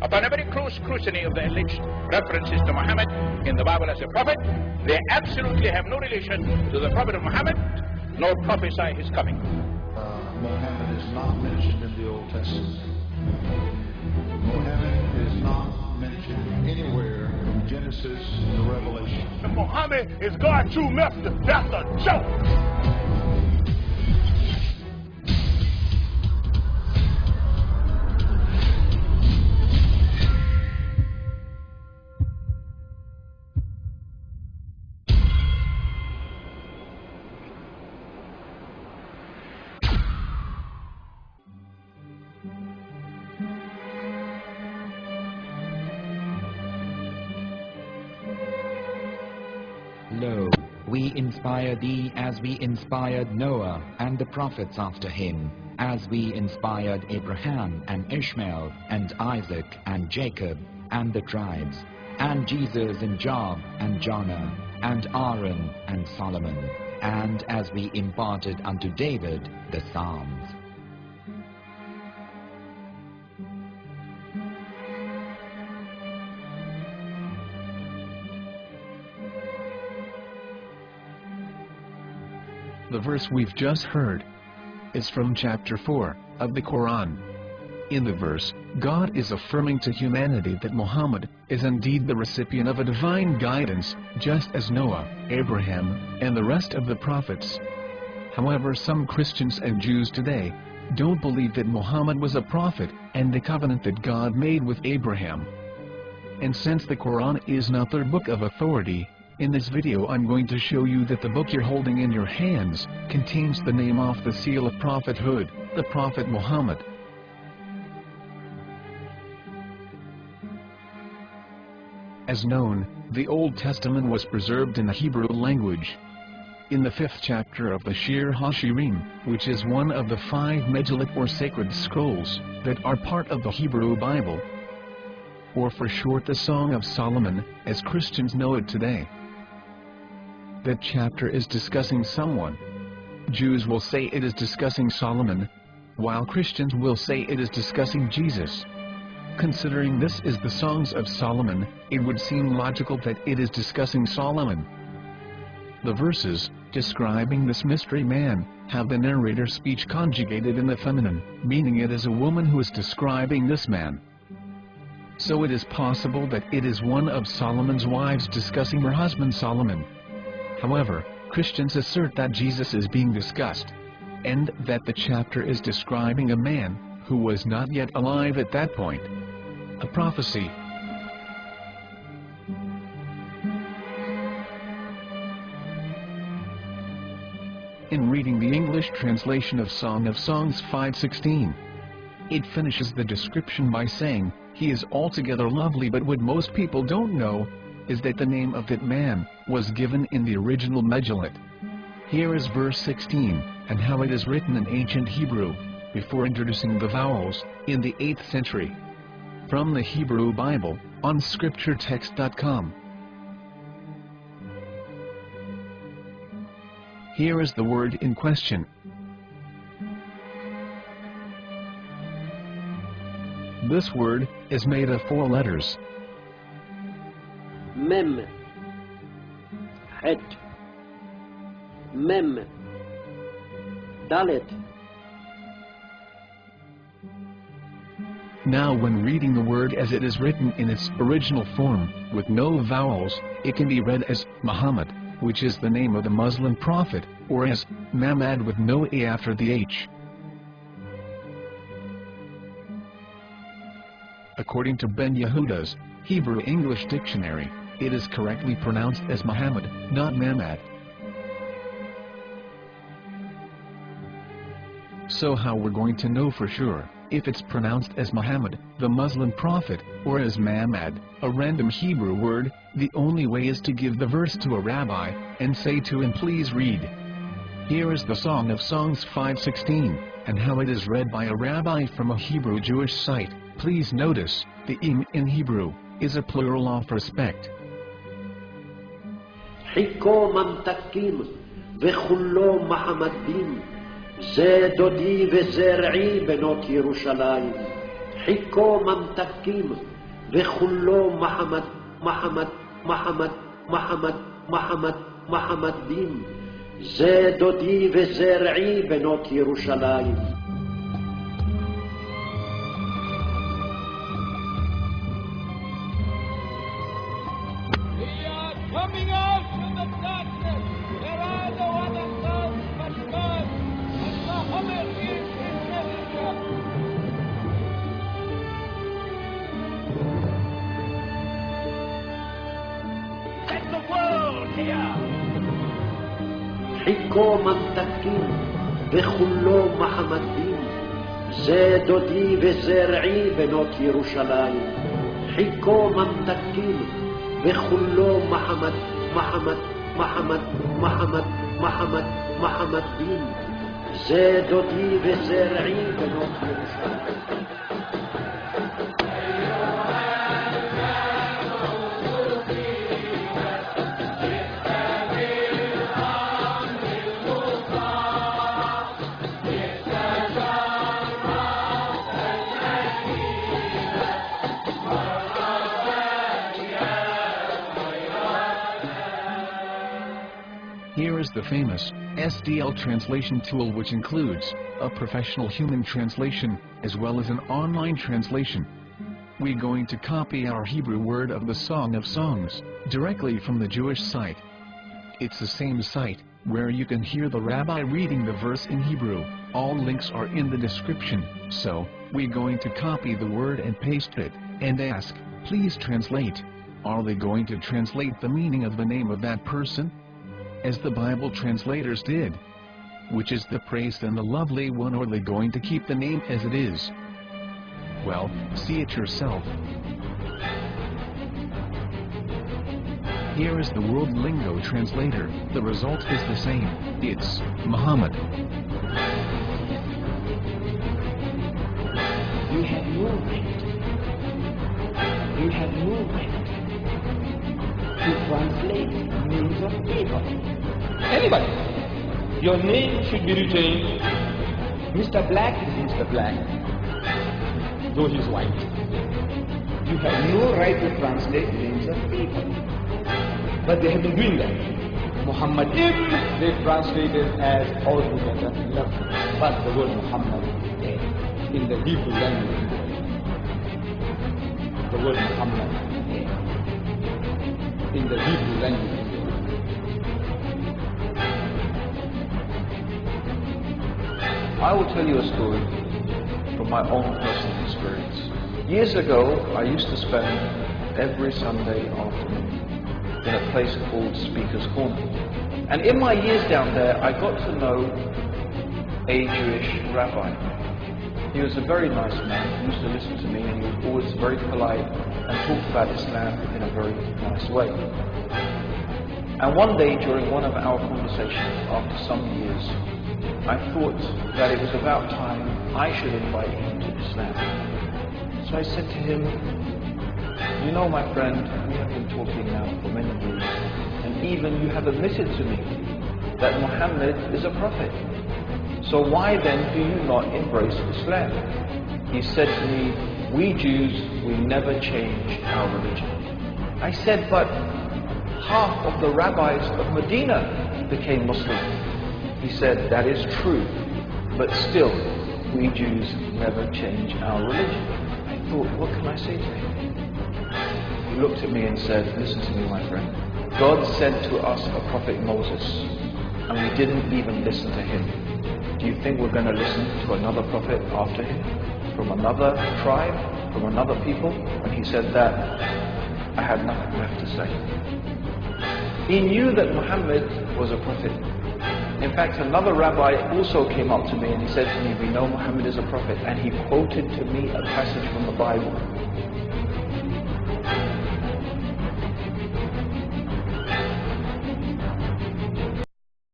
upon every close scrutiny of the alleged references to Muhammad in the Bible as a prophet, they absolutely have no relation to the prophet of Muhammad, nor prophesy his coming. Muhammad is not mentioned in the Old Testament. Muhammad is not mentioned anywhere from Genesis to Revelation. And Muhammad is God's true messenger. That's a joke. Lo, we inspire thee as we inspired Noah and the prophets after him, as we inspired Abraham and Ishmael and Isaac and Jacob and the tribes, and Jesus and Job and Jonah and Aaron and Solomon, and as we imparted unto David the Psalms. The verse we've just heard is from chapter 4 of the Quran. In the verse, God is affirming to humanity that Muhammad is indeed the recipient of a divine guidance, just as Noah, Abraham, and the rest of the prophets. However, some Christians and Jews today don't believe that Muhammad was a prophet and the covenant that God made with Abraham. And since the Quran is not their book of authority, in this video I'm going to show you that the book you're holding in your hands contains the name off the seal of prophethood, the Prophet Muhammad. As known, the Old Testament was preserved in the Hebrew language. In the 5th chapter of the Shir HaShirim, which is one of the 5 Megillat or sacred scrolls that are part of the Hebrew Bible, or for short the Song of Solomon, as Christians know it today. That chapter is discussing someone. Jews will say it is discussing Solomon, while Christians will say it is discussing Jesus. Considering this is the Songs of Solomon, it would seem logical that it is discussing Solomon. The verses, describing this mystery man, have the narrator's speech conjugated in the feminine, meaning it is a woman who is describing this man. So it is possible that it is one of Solomon's wives discussing her husband Solomon. However, Christians assert that Jesus is being discussed, and that the chapter is describing a man who was not yet alive at that point. A prophecy. In reading the English translation of Song of Songs 5:16, it finishes the description by saying, "He is altogether lovely," but what most people don't know is that the name of that man was given in the original Megillat. Here is verse 16, and how it is written in ancient Hebrew, before introducing the vowels, in the 8th century. From the Hebrew Bible, on scripturetext.com. Here is the word in question. This word is made of 4 letters. Mem, Het, Mem, Dalet. Now when reading the word as it is written in its original form, with no vowels, it can be read as Muhammad, which is the name of the Muslim prophet, or as Mamad with no A after the H. According to Ben Yehuda's Hebrew English Dictionary, it is correctly pronounced as Muhammad, not Mamad. So how we're going to know for sure if it's pronounced as Muhammad, the Muslim prophet, or as Mamad, a random Hebrew word? The only way is to give the verse to a rabbi and say to him, "Please read." Here is the Song of Songs 5:16, and how it is read by a rabbi from a Hebrew Jewish site. Please notice, the im in Hebrew is a plural of respect. Hiko mamtakim vechullo mahamadim ze dodi vezer'i benot Yerushalayim. Hiko mamtakim וכולו מחמד, מחמד, מחמד, מחמד, מחמד, מחמד דין. זה דודי וזרעי בנות ירושלים. Coming out from the darkness, there are no other gods but God, and Muhammad is his messenger. Let the world hear. חיקו ממתקים וכולו מחמד דין. זה דודי וזרעי בנות ירושלים. חיקו ממתקים וכולו מחמד, מחמד, מחמד, מחמד, מחמד, מחמד דין. זה דודי וזרעי בנות ירושלים. Here is the famous SDL translation tool, which includes a professional human translation as well as an online translation. We're going to copy our Hebrew word of the Song of Songs directly from the Jewish site. It's the same site where you can hear the rabbi reading the verse in Hebrew. All links are in the description, so we're going to copy the word and paste it and ask, please translate. Are they going to translate the meaning of the name of that person? As the Bible translators did. Which is the praised and the lovely one, or are they going to keep the name as it is? Well, see it yourself. Here is the World Lingo Translator. The result is the same. It's Muhammad. You have no right. You have no right to translate names of people. Anybody. Your name should be written Mr. Black is Mr. Black, though he's white. You have no right to translate names of people. But they have been doing that. Muhammad ibn, they translated as altogether lovely. But the word Muhammad in the Hebrew language, the word Muhammad in the Hebrew language. I will tell you a story from my own personal experience. Years ago, I used to spend every Sunday afternoon in a place called Speaker's Corner. And in my years down there, I got to know a Jewish rabbi. He was a very nice man. He used to listen to me, and he was always very polite and talked about Islam in a very nice way. And one day, during one of our conversations, after some years, I thought that it was about time I should invite him to Islam. So I said to him, you know, my friend, we have been talking now for many years, and even you have admitted to me that Muhammad is a prophet. So why then do you not embrace Islam? He said to me, we Jews, we never change our religion. I said, but half of the rabbis of Medina became Muslim. He said, that is true, but still, we Jews never change our religion. I thought, what can I say to him? He looked at me and said, listen to me, my friend. God sent to us a prophet Moses, and we didn't even listen to him. Do you think we're going to listen to another prophet after him? From another tribe? From another people? When he said that, I had nothing left to say. He knew that Muhammad was a prophet. In fact, another rabbi also came up to me and he said to me, we know Muhammad is a prophet, and he quoted to me a passage from the Bible